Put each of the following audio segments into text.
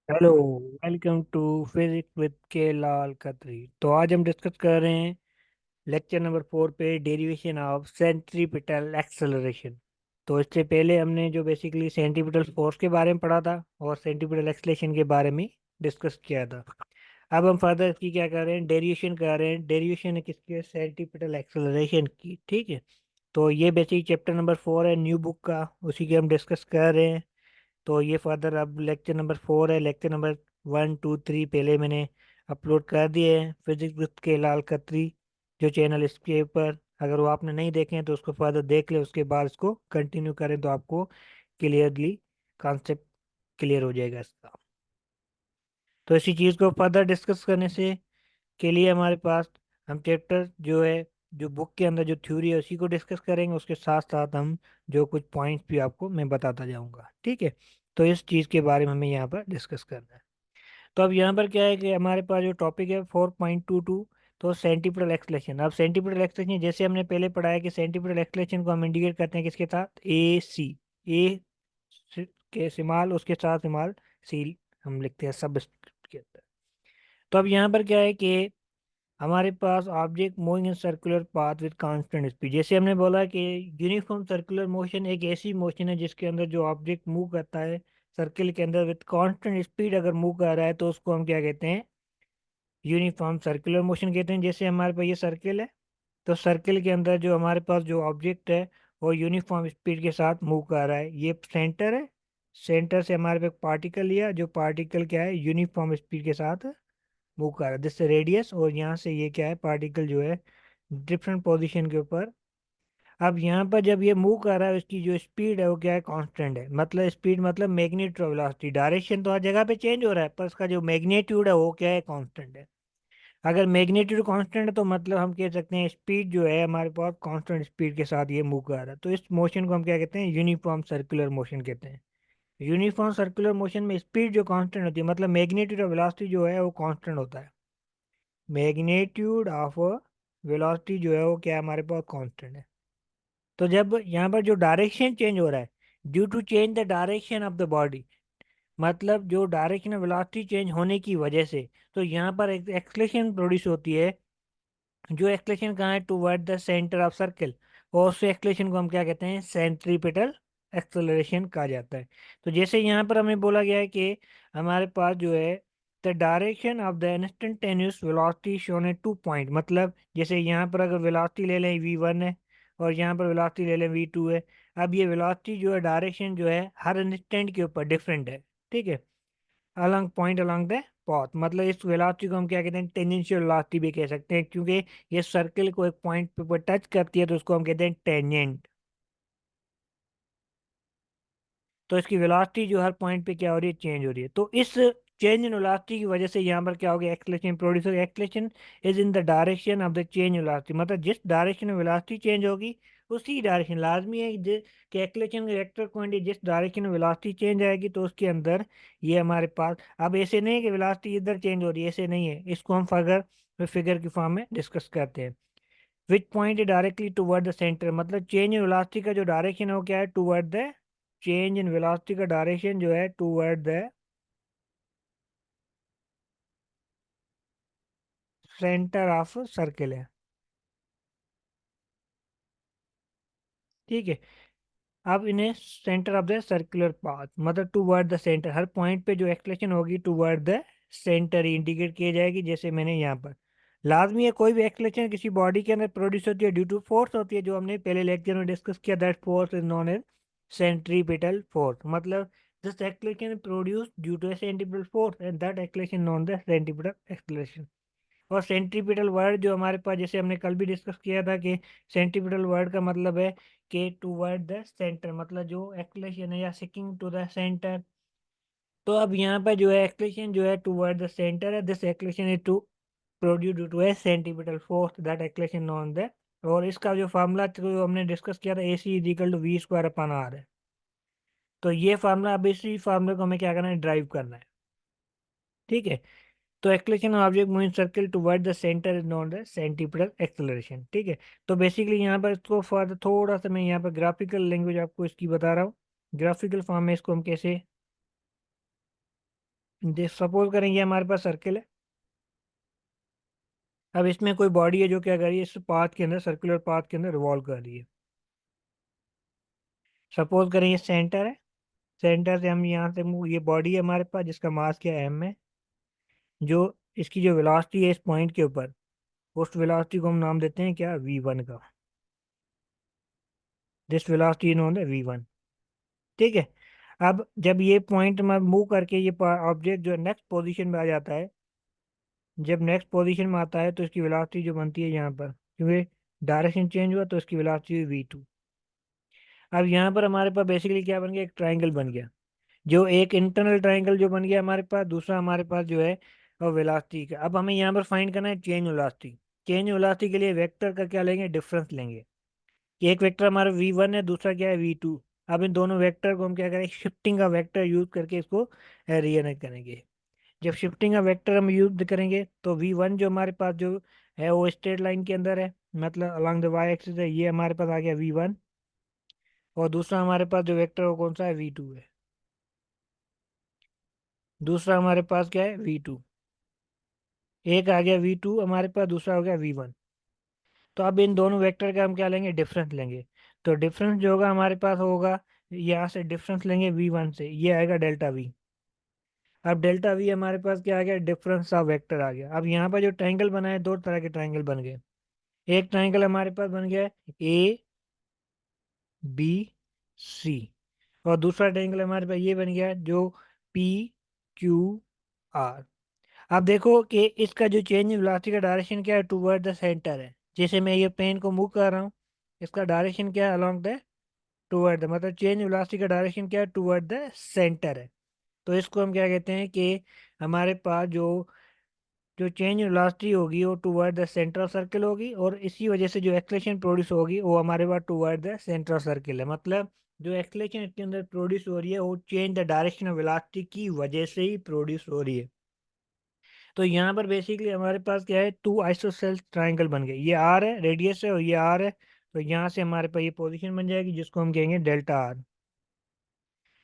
Hello. Welcome to physics with K Lal Khatri. तो आज हम डिस्कस कर रहे हैं लेक्चर नंबर 4 पे डेरिवेशन ऑफ सेंट्रीपिटल एक्सेलरेशन। तो इससे पहले हमने जो बेसिकली सेंट्रीपिटल फोर्स के बारे में पढ़ा था और सेंट्रीपिटल एक्सेलरेशन के बारे में डिस्कस किया था। अब हम फर्दर इसकी क्या कर रहे हैं, डेरिवेशन कर रहे हैं। डेरिवेशन है किसके, सेंट्रीपिटल एक्सेलरेशन की। ठीक है। तो ये बेसिक चैप्टर नंबर 4 है न्यू बुक का, उसी के हम डिस्कस कर रहे हैं। तो ये फर्दर अब लेक्चर नंबर 4 है। लेक्चर नंबर 1 2 3 पहले मैंने अपलोड कर दिए हैं, physics with K Lal Khatri जो चैनल इसके ऊपर। अगर वो आपने नहीं देखे हैं तो उसको फर्दर देख ले, उसके बाद इसको कंटिन्यू करें तो आपको क्लियरली कॉन्सेप्ट क्लियर हो जाएगा इसका। तो इसी चीज़ को फर्दर डिस्कस करने से के लिए हमारे पास हम चैप्टर जो है, जो बुक के अंदर जो थ्योरी है उसी को डिस्कस करेंगे। उसके साथ साथ हम जो कुछ पॉइंट्स भी आपको मैं बताता जाऊंगा। ठीक है। तो इस चीज़ के बारे में हमें यहाँ पर डिस्कस करना है। तो अब यहाँ पर क्या है कि हमारे पास जो टॉपिक है 4.22, तो सेंटीपिटल एक्सलेशन। अब सेंटीपिटल एक्सलेशन जैसे हमने पहले पढ़ा है कि सेंटीपिटल एक्सलेशन को हम इंडिकेट करते हैं किसके साथ, ए सी। ए के सिमाल, उसके साथ सिमाल सी हम लिखते हैं सब के अंदर। तो अब यहाँ पर क्या है कि हमारे पास object moving in circular path with constant speed. जैसे हमने बोला कि यूनिफॉर्म सर्कुलर मोशन एक ऐसी मोशन है जिसके अंदर जो ऑब्जेक्ट मूव करता है सर्किल के अंदर विद कांस्टेंट स्पीड, अगर मूव कर रहा है तो उसको हम क्या कहते हैं, यूनिफॉर्म सर्कुलर मोशन कहते हैं। जैसे हमारे पास ये सर्किल है, तो सर्किल के अंदर जो हमारे पास जो ऑब्जेक्ट है वो यूनिफॉर्म स्पीड के साथ मूव कर रहा है। ये सेंटर है, सेंटर से हमारे पास पार्टिकल लिया, जो पार्टिकल क्या है यूनिफॉर्म स्पीड के साथ मूव कर रहा है, दिस रेडियस। और यहाँ से ये क्या है, पार्टिकल जो है डिफरेंट पोजीशन के ऊपर। अब यहाँ पर जब ये मूव कर रहा है उसकी जो स्पीड है वो क्या है, कांस्टेंट है। मतलब स्पीड मतलब मैग्नीट्यूड वेलोसिटी, डायरेक्शन तो हर जगह पे चेंज हो रहा है पर उसका जो मैग्नीट्यूड है वो क्या है, कांस्टेंट है। अगर मैग्नीट्यूड कांस्टेंट है तो मतलब हम कह सकते हैं स्पीड जो है हमारे पास कांस्टेंट स्पीड के साथ ये मूव कर रहा है। तो इस मोशन को हम क्या कहते हैं, यूनिफॉर्म सर्कुलर मोशन कहते हैं। यूनिफॉर्म सर्कुलर मोशन में स्पीड जो कांस्टेंट होती है, मतलब मैग्नीट्यूड ऑफ वेलोसिटी जो है वो कांस्टेंट होता है। मैग्नीट्यूड ऑफ वेलोसिटी जो है वो क्या है, हमारे पास कांस्टेंट है। तो जब यहाँ पर जो डायरेक्शन चेंज हो रहा है, due to change the direction of the body, मतलब जो डायरेक्शन ऑफ वेलोसिटी चेंज होने की वजह से, तो यहाँ पर एक एक्सलेशन प्रोड्यूस होती है। जो एक्सलेशन कहाँ है, toward the centre of circle. और उस एक्सलेशन को हम क्या कहते हैं, सेंट्रीपिटल एक्सेलरेशन कहा जाता है। तो जैसे यहाँ पर हमें बोला गया है कि हमारे पास जो है the direction of the instantaneous velocity shown A 2 point. मतलब जैसे यहाँ पर अगर वेलोसिटी ले लें v1 है और यहाँ पर वेलोसिटी ले लें v2 है। अब ये वेलोसिटी जो है, डायरेक्शन जो है हर इंस्टेंट के ऊपर डिफरेंट है। ठीक है। Along point along the path, मतलब इस वेलोसिटी को हम क्या कहते हैं, टेंजेंशियल वेलोसिटी भी कह सकते हैं, क्योंकि ये सर्किल को एक पॉइंट पे टच करती है तो उसको हम कहते हैं टेंजेंट। तो इसकी वेलोसिटी जो हर पॉइंट पे क्या हो रही है, चेंज हो रही है। तो इस चेंज इन वेलोसिटी की वजह से यहाँ पर क्या हो गया, एक्सलेशन प्रोड्यूस हो गया। Acceleration is in the direction of the change in velocity, मतलब जिस डायरेक्शन में वेलोसिटी चेंज होगी उसी डायरेक्शन, लाजमी है कि एक्सलेशन के वेक्टर क्वांटिटी जिस डायरेक्शन में वेलोसिटी चेंज आएगी तो उसके अंदर ये हमारे पास। अब ऐसे नहीं है कि वेलोसिटी इधर चेंज हो रही है, ऐसे नहीं है। इसको हम फिगर फिगर की फॉर्म में डिस्कस करते हैं। Which point directly toward the centre, मतलब चेंज इन वेलोसिटी का जो डायरेक्शन है वो क्या है, toward the, change in velocity का डायरेक्शन जो है toward the centre of circle है। ठीक है। अब इन्हें centre of the circular path, मतलब टुवर्ड द सेंटर, हर पॉइंट पे जो एक्सलेशन होगी टुवर्ड द सेंटर इंडिकेट की जाएगी। जैसे मैंने यहाँ पर, लाजमी है कोई भी एक्सलेशन किसी बॉडी के अंदर प्रोड्यूस होती है ड्यू टू फोर्स होती है, जो हमने पहले लेक्चर में डिस्कस किया। That force is known as centripetal force. मतलब this acceleration produce due to a centripetal force and that acceleration known the centripetal acceleration. और सेंट्रीपिटल वर्ड जो हमारे पास, जैसे हमने कल भी डिस्कस किया था कि सेंट्रीपिटल वर्ड का मतलब है कि टूवर्ड द सेंटर, मतलब जो एक्सलेशन है या सिकिंग टू द सेंटर। तो अब यहाँ पर जो है एक्सलेशन जो है टूवर्ड द सेंटर है, this acceleration is to produce due to a centripetal force that acceleration non the. और इसका जो फार्मूला जो हमने डिस्कस किया था, A C is equal to we square upon R है। तो ये फार्मूला, अब इसी फार्मूले को हमें क्या करना है, ड्राइव करना है। ठीक है। तो acceleration of object moving circle toward the centre is known the centripetal acceleration. ठीक है। तो बेसिकली यहाँ पर इसको फर्दर थोड़ा सा मैं यहाँ पर ग्राफिकल लैंग्वेज आपको इसकी बता रहा हूँ। ग्राफिकल फॉर्म में इसको हम कैसे देख सपोज करेंगे हमारे पास सर्किल है। अब इसमें कोई बॉडी है जो क्या कर रही है, इस पाथ के अंदर, सर्कुलर पाथ के अंदर रिवॉल्व कर रही है। सपोज करें ये सेंटर है। सेंटर से हम यहाँ से मूव, ये बॉडी है हमारे पास जिसका मास क्या है, एम है। जो इसकी जो वेलोसिटी है इस पॉइंट के ऊपर, उस वेलोसिटी को हम नाम देते हैं क्या, v1 का। दिस वेलोसिटी नोन है v1। ठीक है। अब जब ये पॉइंट में मूव करके ये ऑब्जेक्ट जो नेक्स्ट पोजीशन में आ जाता है, जब नेक्स्ट पोजीशन में आता है तो इसकी वेलोसिटी जो बनती है यहाँ पर, क्योंकि डायरेक्शन चेंज हुआ तो इसकी वेलोसिटी हुई v2। अब यहाँ पर हमारे पास बेसिकली क्या बन गया, एक ट्राइंगल बन गया। जो एक इंटरनल ट्राइंगल जो बन गया हमारे पास, दूसरा हमारे पास जो है वो वेलोसिटी का। अब हमें यहाँ पर फाइंड करना है चेंज वेलोसिटी। चेंज वेलोसिटी के लिए वेक्टर का क्या लेंगे, डिफरेंस लेंगे। कि एक वेक्टर हमारा v1 है, दूसरा क्या है v2। अब इन दोनों वेक्टर को हम क्या करेंगे, शिफ्टिंग का वेक्टर यूज करके इसको रीअरेंज करेंगे। जब शिफ्टिंग का वेक्टर हम यूज करेंगे तो v1 जो हमारे पास जो है वो स्ट्रेट लाइन के अंदर है, मतलब अलॉन्ग द वाई एक्सिस है, ये हमारे पास आ गया v1। और दूसरा हमारे पास जो वेक्टर वो कौन सा है, v2 है। दूसरा हमारे पास क्या है, v2। एक आ गया v2 हमारे पास, दूसरा हो गया v1। तो अब इन दोनों वेक्टर का हम क्या लेंगे, डिफरेंस लेंगे। तो डिफरेंस जो होगा हमारे पास होगा, यहाँ से डिफरेंस लेंगे v1 से, ये आएगा डेल्टा v। अब डेल्टा v हमारे पास क्या आ गया, डिफरेंस ऑफ वेक्टर आ गया। अब यहाँ पर जो ट्रायंगल बना है, दो तरह के ट्रायंगल बन गए। एक ट्रायंगल हमारे पास बन गया है ए बी सी, और दूसरा ट्रायंगल हमारे पास ये बन गया है जो पी क्यू आर। आप देखो कि इसका जो चेंज इन वेलोसिटी का डायरेक्शन क्या है, टूवर्ड द सेंटर है। जैसे मैं ये पेन को मूव कर रहा हूँ, इसका डायरेक्शन क्या है, अलोंग द टूवर्ड द, मतलब चेंज वेलोसिटी का डायरेक्शन क्या है, टूवर्ड द सेंटर है। तो इसको हम क्या कहते हैं कि हमारे पास जो जो चेंज वेलोसिटी होगी वो toward the centre of circle होगी, और इसी वजह से जो एक्सलेशन प्रोड्यूस होगी वो हमारे पास toward the centre of circle है। मतलब जो एक्सलेशन इसके अंदर प्रोड्यूस हो रही है वो change the direction of velocity की वजह से ही प्रोड्यूस हो रही है। तो यहाँ पर बेसिकली हमारे पास क्या है, टू आइसोसेल्स ट्राइंगल बन गए। ये आर है, रेडियस है, और ये आर है। तो यहाँ से हमारे पास ये पोजीशन बन जाएगी जिसको हम कहेंगे डेल्टा आर।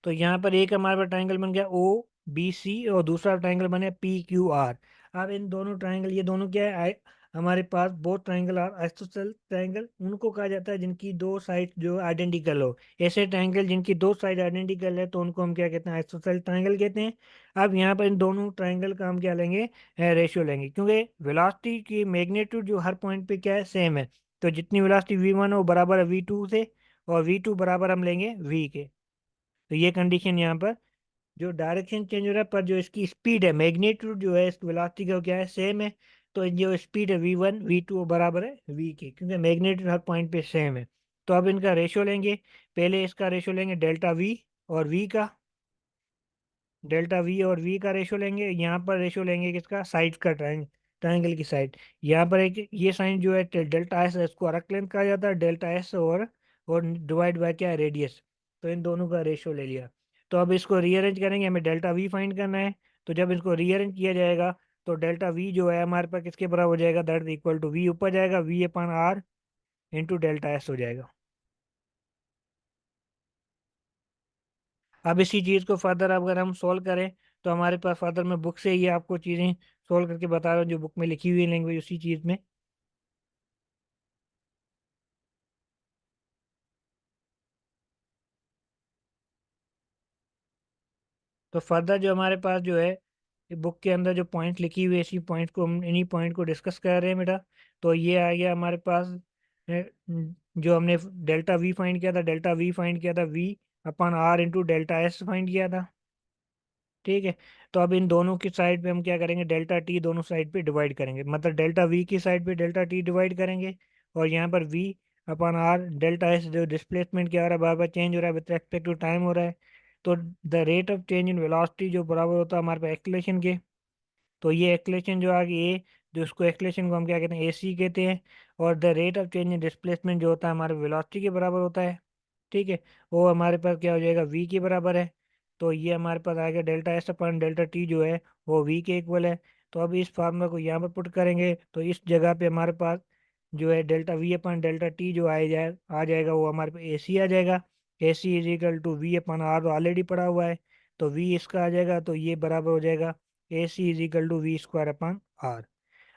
तो यहाँ पर एक हमारे पास ट्राइंगल बन गया ओ बी सी, और दूसरा ट्राइंगल बने पी क्यू आर। अब इन दोनों ट्राइंगल, ये दोनों क्या है, हमारे पास both triangle are isosceles triangle. उनको कहा जाता है जिनकी दो साइड जो आइडेंटिकल हो। ऐसे ट्राइंगल जिनकी दो साइड आइडेंटिकल है तो उनको हम क्या कहते हैं, आइसोसेल ट्राइंगल कहते हैं। अब यहाँ पर इन दोनों ट्राइंगल का हम क्या लेंगे, रेशियो लेंगे, क्योंकि वेलोसिटी की मैग्नीट्यूड जो हर पॉइंट पे क्या है, सेम है। तो जितनी वेलोसिटी v1 हो बराबर है v2 से, और v2 बराबर हम लेंगे v के। तो ये कंडीशन यहाँ पर, जो डायरेक्शन चेंज हो रहा है पर जो इसकी स्पीड है, मैग्नीट्यूड जो है इस वेलोसिटी का क्या है, सेम है। तो जो स्पीड है v1 v2 बराबर है v के, क्योंकि मैग्नीट्यूड हर पॉइंट पे सेम है। तो अब इनका रेशियो लेंगे। पहले इसका रेशियो लेंगे डेल्टा v और v का। डेल्टा वी और वी का रेशो लेंगे। यहाँ पर रेशो लेंगे किसका, साइड का, ट्राइंगल की साइड। यहाँ पर एक ये साइन जो है डेल्टा एस है, इसको आर्क लेंथ कहा जाता है, डेल्टा एस और डिवाइड बाय क्या है, रेडियस। तो इन दोनों का रेशो ले लिया। तो अब इसको रीअरेंज करेंगे, हमें डेल्टा वी फाइंड करना है। तो जब इसको रीअरेंज किया जाएगा तो डेल्टा वी जो है हमारे पास किसके बराबर हो जाएगा, that is equal to V ऊपर जाएगा, V upon R into delta S हो जाएगा। अब इसी चीज़ को फर्दर अगर हम सॉल्व करें तो हमारे पास फर्दर में बुक से ये आपको चीज़ें सॉल्व करके बता रहा हूँ, जो बुक में लिखी हुई है लैंग्वेज उसी चीज़ में। तो फर्दर जो हमारे पास जो है बुक के अंदर जो पॉइंट लिखी हुई है, इसी पॉइंट को हम, इन्हीं पॉइंट को डिस्कस कर रहे हैं बेटा। तो ये आ गया हमारे पास जो हमने डेल्टा वी फाइंड किया था, डेल्टा वी फाइंड किया था V upon R into delta S find किया था। ठीक है। तो अब इन दोनों की साइड पे हम क्या करेंगे, डेल्टा टी दोनों साइड पे डिवाइड करेंगे, मतलब डेल्टा वी की साइड पे डेल्टा टी डिवाइड करेंगे। और यहाँ पर V upon R, delta S जो डिस्प्लेसमेंट क्या हो रहा है, बार बार चेंज हो रहा है विद रेस्पेक्ट टू टाइम हो रहा है। तो the rate of change in velocity जो बराबर होता है हमारे पास एक्सलेशन के। तो ये एक्सलेशन जो आ गई ए, जो उसको एक्सलेशन को हम क्या कहते हैं, ए सी कहते हैं। और the rate of change in displacement जो होता है हमारे वेलोसिटी के बराबर होता है। ठीक है। वो हमारे पास क्या हो जाएगा, वी के बराबर है। तो ये हमारे पास आएगा डेल्टा एस अपन डेल्टा टी जो है वो वी के इक्वल है। तो अब इस फार्मूला को यहाँ पर पुट करेंगे तो इस जगह पे हमारे पास जो है delta we upon delta T जो आ जाएगा वो हमारे पास ए सी आ जाएगा। ए सी is equal to V upon R already पड़ा हुआ है। तो वी इसका आ जाएगा, तो ये बराबर हो जाएगा ए सी is equal to we square upon r.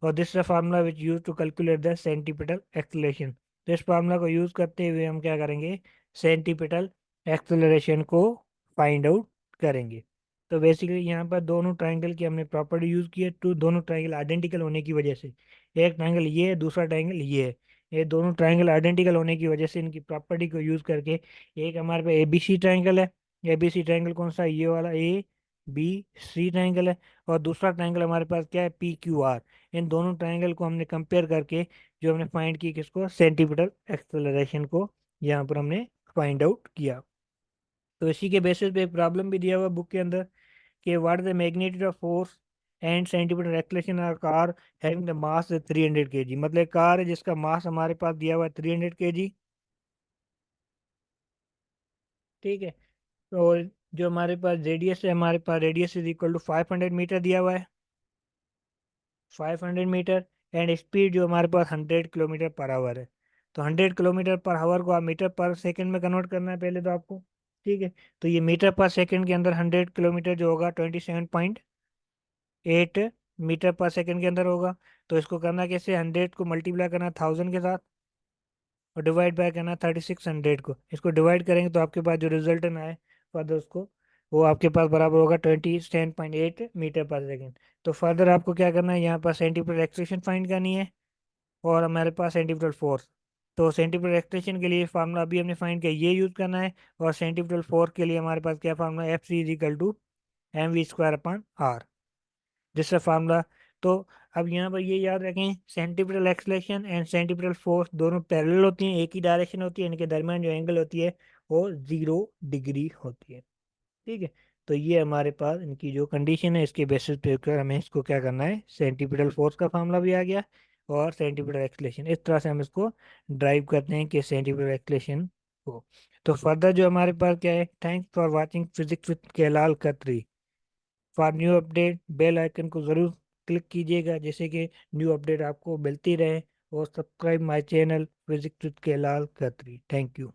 और this is formula which use to calculate the centripetal acceleration. तो इस फार्मूला को यूज करते हुए हम क्या करेंगे, सेंटीपिटल एक्सेलरेशन को फाइंड आउट करेंगे। तो बेसिकली यहाँ पर दोनों ट्राइंगल की हमने प्रॉपर्टी यूज की है, टू दोनों ट्राइंगल आइडेंटिकल होने की वजह से, एक ट्राइंगल ये है, दूसरा ट्राइंगल ये है, ये दोनों ट्राइंगल आइडेंटिकल होने की वजह से इनकी प्रॉपर्टी को यूज करके एक हमारे पास एबीसी ट्राइंगल है। एबीसी ट्राइंगल कौन सा है? ये वाला ए बी सी ट्राइंगल है। और दूसरा ट्राइंगल हमारे पास क्या है? P Q R. इन दोनों ट्राइंगल को हमने कंपेयर करके जो हमने फाइंड की किसको, सेंटीपिटल एक्सेलरेशन को यहाँ पर हमने फाइंड आउट किया। तो इसी के बेसिस पे एक प्रॉब्लम भी दिया हुआ बुक के अंदर कि what the magnitude of force and centimetre acceleration of car having the mass 300 KG. मतलब कार है जिसका मास हमारे पास दिया हुआ है 300 केजी। ठीक है। और जो हमारे पास रेडियस है, हमारे पास radius is equal to 500 metre दिया हुआ है, 500 मीटर। एंड स्पीड जो हमारे पास 100 किलोमीटर पर आवर है। तो 100 किलोमीटर पर आवर को आप मीटर पर सेकंड में कन्वर्ट करना है पहले तो आपको। ठीक है। तो ये मीटर पर सेकंड के अंदर 100 किलोमीटर जो होगा 27.8 मीटर पर सेकंड के अंदर होगा। तो इसको करना कैसे, 100 को मल्टीप्लाई करना 1000 के साथ और डिवाइड बाय करना 3600 को। इसको डिवाइड करेंगे तो आपके पास जो रिजल्ट आए फर्दर उसको, वो आपके पास बराबर होगा 27.8 मीटर पर सेकेंड। तो फर्दर आपको क्या करना है, यहाँ पर सेंटीमीटर एक्सलेशन फाइंड करनी है और हमारे पास सेंटीमीटर फोर्स। तो सेंटीमीटर एक्सलेशन के लिए फार्मूला अभी हमने फाइंड किया, ये यूज करना है। और सेंटीमीटर फोर्स के लिए हमारे पास क्या formula, F C is equal to M V square upon R, जिसका फार्मूला। तो अब यहाँ पर ये याद रखें, centripetal acceleration and centripetal force दोनों पैरेलल होती हैं, एक ही डायरेक्शन होती है, इनके दरमियान जो एंगल होती है वो 0 डिग्री होती है। ठीक है। तो ये हमारे पास इनकी जो कंडीशन है, इसके बेसिस पे कर हमें इसको क्या करना है, सेंटीपिटल फोर्स का फार्मूला भी आ गया और सेंटीपिटल एक्सलेशन, इस तरह से हम इसको ड्राइव करते हैं कि सेंटीपिटल एक्सलेशन को। तो फर्दर जो हमारे पास क्या है, thanks for watching physics with Kailal Khatri. For new update bell icon को ज़रूर क्लिक कीजिएगा, जैसे कि न्यू अपडेट आपको मिलती रहे। और subscribe my channel physics with Kailal Khatri. Thank you.